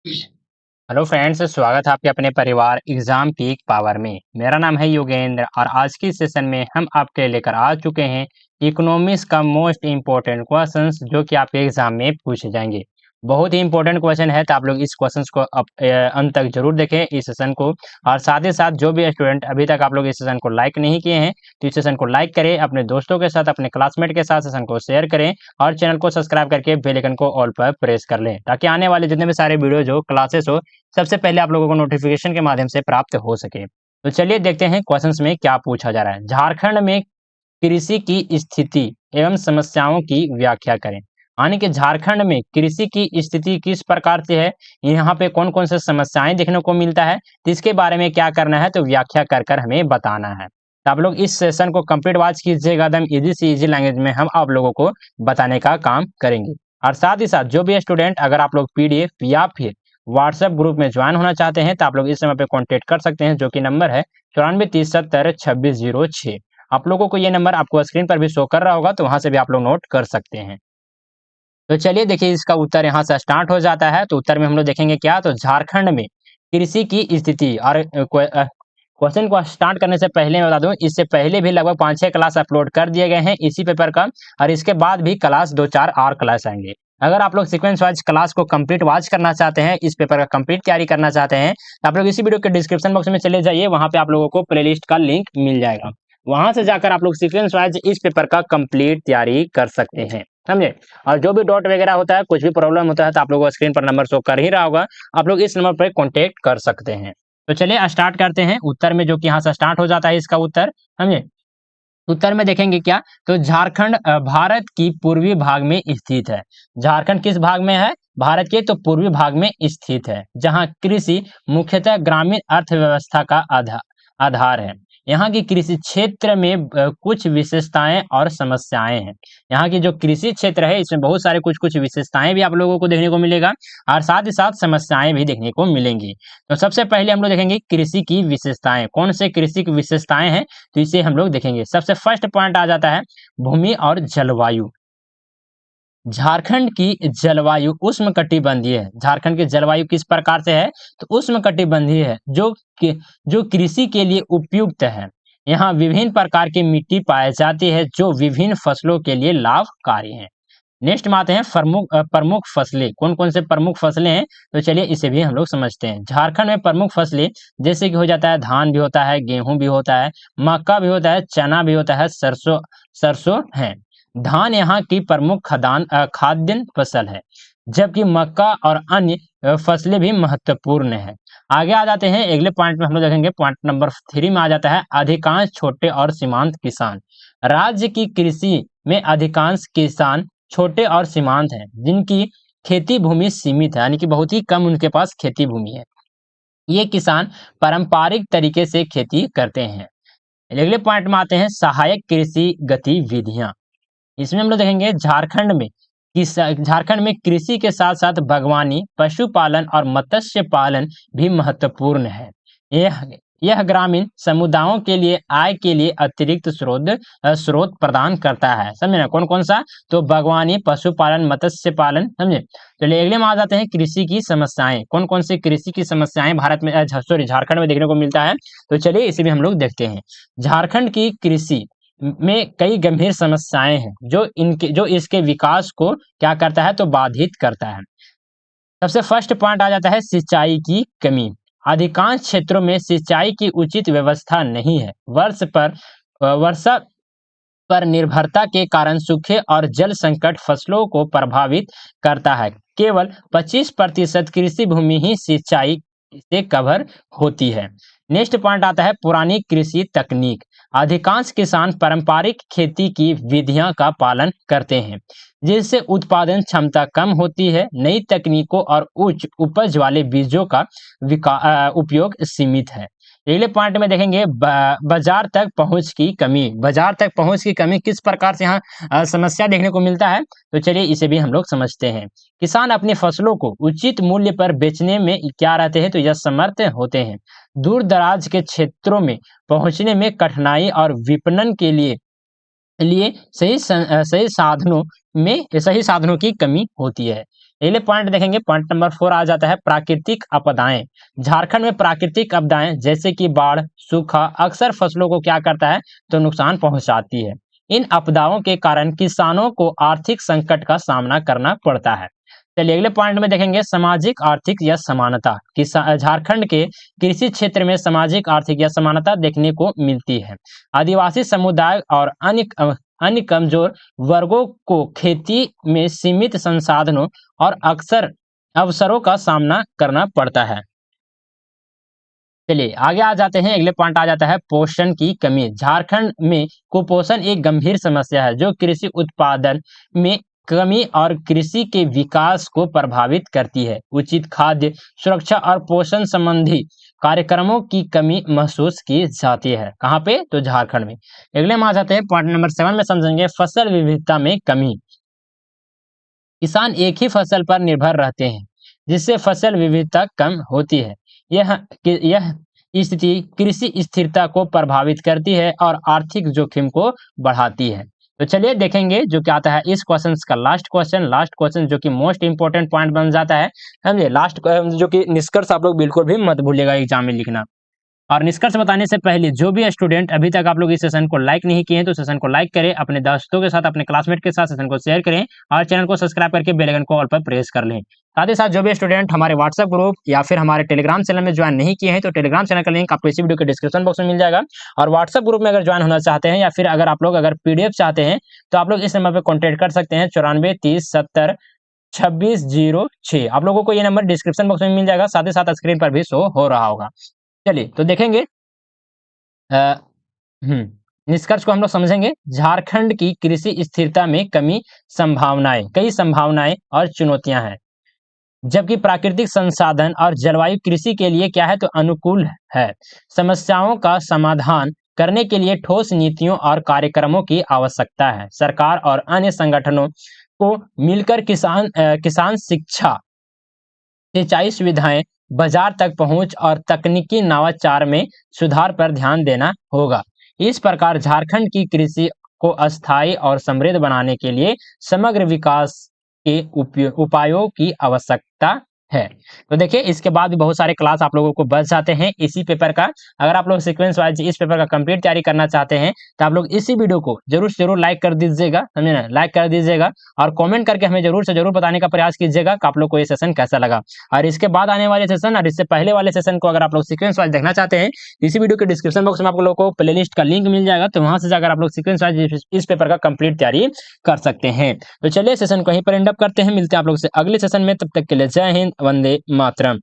Hello friends, स्वागत है आपके अपने परिवार एग्जाम पीक पावर में। मेरा नाम है योगेंद्र और आज की सेशन में हम आपके लेकर आ चुके हैं इकोनॉमिक्स का मोस्ट इम्पोर्टेंट क्वेश्चंस जो कि आपके एग्जाम में पूछे जाएंगे। बहुत ही इंपॉर्टेंट क्वेश्चन है, तो आप लोग इस क्वेश्चंस को अंत तक जरूर देखें इस सेशन को। और साथ ही साथ जो भी स्टूडेंट अभी तक आप लोग इस सेशन को लाइक नहीं किए हैं तो इस सेशन को लाइक करें, अपने दोस्तों के साथ, अपने क्लासमेट के साथ सेशन को शेयर करें और चैनल को सब्सक्राइब करके बेल आइकन को ऑल पर प्रेस कर लें, ताकि आने वाले जितने भी सारे वीडियोज हो, क्लासेस हो, सबसे पहले आप लोगों को नोटिफिकेशन के माध्यम से प्राप्त हो सके। तो चलिए देखते हैं क्वेश्चंस में क्या पूछा जा रहा है। झारखंड में कृषि की स्थिति एवं समस्याओं की व्याख्या करें। यानी कि झारखंड में कृषि की स्थिति किस प्रकार से है, यहाँ पे कौन कौन से समस्याएं देखने को मिलता है, तो इसके बारे में क्या करना है, तो व्याख्या कर कर हमें बताना है। तो आप लोग इस सेशन को कंप्लीट वॉच कीजिएगा, एकदम इजी से इजी लैंग्वेज में हम आप लोगों को बताने का काम करेंगे। और साथ ही साथ जो भी स्टूडेंट अगर आप लोग पीडीएफ या फिर व्हाट्सएप ग्रुप में ज्वाइन होना चाहते हैं तो आप लोग इस समय पे कांटेक्ट कर सकते हैं, जो कि नंबर है 9430702606। आप लोगों को ये नंबर आपको स्क्रीन पर भी शो कर रहा होगा, तो वहां से भी आप लोग नोट कर सकते हैं। तो चलिए देखिए, इसका उत्तर यहाँ से स्टार्ट हो जाता है। तो उत्तर में हम लोग देखेंगे क्या, तो झारखंड में कृषि की स्थिति। और क्वेश्चन को स्टार्ट करने से पहले मैं बता दूं, इससे पहले भी लगभग 5-6 क्लास अपलोड कर दिए गए हैं इसी पेपर का, और इसके बाद भी क्लास 2-4 और क्लास आएंगे। अगर आप लोग सीक्वेंस वाइज क्लास को कंप्लीट वॉच करना चाहते हैं, इस पेपर का कंप्लीट तैयारी करना चाहते हैं, तो आप लोग इसी वीडियो के डिस्क्रिप्शन बॉक्स में चले जाइए, वहां पे आप लोगों को प्लेलिस्ट का लिंक मिल जाएगा। वहां से जाकर आप लोग सीक्वेंस वाइज इस पेपर का कंप्लीट तैयारी कर सकते हैं, समझे। और जो भी डॉट वगैरह होता है, कुछ भी प्रॉब्लम होता है, तो आप लोगों को स्क्रीन पर नंबर शो कर ही रहा होगा, आप लोग इस नंबर पर कॉन्टेक्ट कर सकते हैं। तो चलिए स्टार्ट करते हैं उत्तर में, जो कि यहाँ से स्टार्ट हो जाता है इसका उत्तर, समझे। उत्तर में देखेंगे क्या, तो झारखंड भारत की पूर्वी भाग में स्थित है। झारखंड किस भाग में है, भारत के तो पूर्वी भाग में स्थित है, जहां कृषि मुख्यतः ग्रामीण अर्थव्यवस्था का आधार है। यहाँ की कृषि क्षेत्र में कुछ विशेषताएं और समस्याएं हैं। यहाँ की जो कृषि क्षेत्र है, इसमें बहुत सारे कुछ कुछ विशेषताएं भी आप लोगों को देखने को मिलेगा, और साथ ही साथ समस्याएं भी देखने को मिलेंगी। तो सबसे पहले हम लोग देखेंगे कृषि की विशेषताएं, कौन से कृषि की विशेषताएं हैं, तो इसे हम लोग देखेंगे। सबसे फर्स्ट पॉइंट आ जाता है भूमि और जलवायु। झारखंड की जलवायु उष्णकटिबंधीय है। झारखंड की जलवायु किस प्रकार से है, तो उष्णकटिबंधीय है, जो कृषि के लिए उपयुक्त है। यहाँ विभिन्न प्रकार की मिट्टी पाई जाती है जो विभिन्न फसलों के लिए लाभकारी है। नेक्स्ट में आते हैं प्रमुख फसलें। कौन कौन से प्रमुख फसलें हैं, तो चलिए इसे भी हम लोग समझते हैं। झारखंड में प्रमुख फसलें जैसे कि हो जाता है धान भी होता है, गेहूं भी होता है, मक्का भी होता है, चना भी होता है, सरसों सरसों है। धान यहाँ की प्रमुख खाद्य फसल है, जबकि मक्का और अन्य फसलें भी महत्वपूर्ण है। आगे आ जाते हैं अगले पॉइंट में, हम लोग देखेंगे पॉइंट नंबर 3 में आ जाता है अधिकांश छोटे और सीमांत किसान। राज्य की कृषि में अधिकांश किसान छोटे और सीमांत हैं, जिनकी खेती भूमि सीमित है, यानी कि बहुत ही कम उनके पास खेती भूमि है। ये किसान पारंपरिक तरीके से खेती करते हैं। अगले पॉइंट में आते हैं सहायक कृषि गतिविधियां। इसमें हम लोग देखेंगे झारखंड में कृषि के साथ साथ बागवानी, पशुपालन और मत्स्य पालन भी महत्वपूर्ण है। यह यह ग्रामीण समुदायों के लिए आय के लिए अतिरिक्त स्रोत प्रदान करता है, समझे ना। कौन कौन सा, तो बागवानी, पशुपालन, मत्स्य पालन, समझे। चलिए अगले में आ जाते हैं कृषि की समस्याएं। कौन कौन सी कृषि की समस्याएं भारत में झारखंड में देखने को मिलता है, तो चलिए इसे भी हम लोग देखते हैं। झारखंड की कृषि में कई गंभीर समस्याएं हैं जो इसके विकास को क्या करता है, तो बाधित करता है। सबसे फर्स्ट पॉइंट आ जाता है सिंचाई की कमी। अधिकांश क्षेत्रों में सिंचाई की उचित व्यवस्था नहीं है। वर्षा पर निर्भरता के कारण सूखे और जल संकट फसलों को प्रभावित करता है। केवल 25% कृषि भूमि ही सिंचाई से कवर होती है। नेक्स्ट पॉइंट आता है पुरानी कृषि तकनीक। अधिकांश किसान पारंपरिक खेती की विधियां का पालन करते हैं, जिससे उत्पादन क्षमता कम होती है। नई तकनीकों और उच्च उपज वाले बीजों का उपयोग सीमित है। अगले पॉइंट में देखेंगे बाजार तक पहुंच की कमी। बाजार तक पहुंच की कमी किस प्रकार से यहाँ समस्या देखने को मिलता है, तो चलिए इसे भी हम लोग समझते हैं। किसान अपनी फसलों को उचित मूल्य पर बेचने में क्या रहते हैं, तो यह समर्थ होते हैं। दूर दराज के क्षेत्रों में पहुंचने में कठिनाई और विपणन के लिए सही साधनों में सही साधनों की कमी होती है। अगले पॉइंट देखेंगे, पॉइंट नंबर 4 आ जाता है प्राकृतिक आपदाएं। झारखंड में प्राकृतिक आपदाएं जैसे कि बाढ़, सूखा अक्सर फसलों को क्या करता है तो नुकसान पहुंचाती है। इन आपदाओं के कारण किसानों को आर्थिक संकट का सामना करना पड़ता है। चलिए अगले पॉइंट में देखेंगे सामाजिक आर्थिक या समानता। झारखंड के कृषि क्षेत्र में सामाजिक आर्थिक या समानता देखने को मिलती है। आदिवासी समुदाय और अन्य कमजोर वर्गों को खेती में सीमित संसाधनों और अक्सर अवसरों का सामना करना पड़ता है। चलिए आगे आ जाते हैं, अगले पॉइंट आ जाता है पोषण की कमी। झारखंड में कुपोषण एक गंभीर समस्या है जो कृषि उत्पादन में कमी और कृषि के विकास को प्रभावित करती है। उचित खाद्य सुरक्षा और पोषण संबंधी कार्यक्रमों की कमी महसूस की जाती है। कहाँ पे तो झारखंड में। अगले में आ जाते हैं पॉइंट नंबर 7 में समझेंगे फसल विविधता में कमी। किसान एक ही फसल पर निर्भर रहते हैं जिससे फसल विविधता कम होती है। यह स्थिति कृषि स्थिरता को प्रभावित करती है और आर्थिक जोखिम को बढ़ाती है। तो चलिए देखेंगे जो क्या आता है इस क्वेश्चन का लास्ट क्वेश्चन जो कि मोस्ट इंपोर्टेंट पॉइंट बन जाता है। समझे, लास्ट जो कि निष्कर्ष आप लोग बिल्कुल भी मत भूलिएगा एग्जाम में लिखना। और निष्कर्ष बताने से पहले जो भी स्टूडेंट अभी तक आप लोग इस सेशन को लाइक नहीं किए हैं तो सेशन को लाइक करें, अपने दोस्तों के साथ अपने क्लासमेट के साथ सेशन को शेयर करें और चैनल को सब्सक्राइब करके बेल आइकन को ऑल पर प्रेस कर लें। साथ ही साथ जो भी स्टूडेंट हमारे व्हाट्सएप ग्रुप या फिर हमारे टेलीग्राम चैनल में ज्वाइन नहीं किए हैं तो टेलीग्राम चैनल का लिंक आपको इसी वीडियो के डिस्क्रिप्शन बॉक्स में मिल जाएगा। और व्हाट्सएप ग्रुप में अगर ज्वाइन होना चाहते हैं या फिर अगर आप लोग पीडीएफ चाहते हैं तो आप लोग इस नंबर पर कॉन्टेक्ट कर सकते हैं 94 30 70 26 06। आप लोगों को ये नंबर डिस्क्रिप्शन बॉक्स में मिल जाएगा, साथ ही साथ स्क्रीन पर भी शो हो रहा होगा। चलिए तो देखेंगे निष्कर्ष को हम लोग समझेंगे। झारखंड की कृषि स्थिरता में कई संभावनाएं और चुनौतियां हैं, जबकि प्राकृतिक संसाधन और जलवायु कृषि के लिए क्या है तो अनुकूल है। समस्याओं का समाधान करने के लिए ठोस नीतियों और कार्यक्रमों की आवश्यकता है। सरकार और अन्य संगठनों को मिलकर किसान शिक्षा, सिंचाई सुविधाएं, बाजार तक पहुंच और तकनीकी नवाचार में सुधार पर ध्यान देना होगा। इस प्रकार झारखंड की कृषि को अस्थायी और समृद्ध बनाने के लिए समग्र विकास के उपायों की आवश्यकता है। तो देखिए इसके बाद भी बहुत सारे क्लास आप लोगों को बच जाते हैं इसी पेपर का। अगर आप लोग सीक्वेंस वाइज इस पेपर का कंप्लीट तैयारी करना चाहते हैं तो आप लोग इसी वीडियो को जरूर से जरूर लाइक कर दीजिएगा, समझे ना, लाइक कर दीजिएगा और कमेंट करके हमें जरूर से जरूर बताने का प्रयास कीजिएगा कि आप लोग को ये सेशन कैसा लगा। और इसके बाद आने वाले सेशन और इससे पहले वाले सेशन को अगर आप लोग सीक्वेंस वाइज देखना चाहते हैं इसी वीडियो के डिस्क्रिप्शन बॉक्स में आप लोग को प्लेलिस्ट का लिंक मिल जाएगा, तो वहां से जाकर आप लोग सीक्वेंस वाइज इस पेपर का कंप्लीट तैयारी कर सकते हैं। तो चलिए सेशन को यहीं पर एंड अप करते हैं, मिलते हैं आप लोग से अगले सेशन में, तब तक के लिए जय हिंद, वंदे मातरम।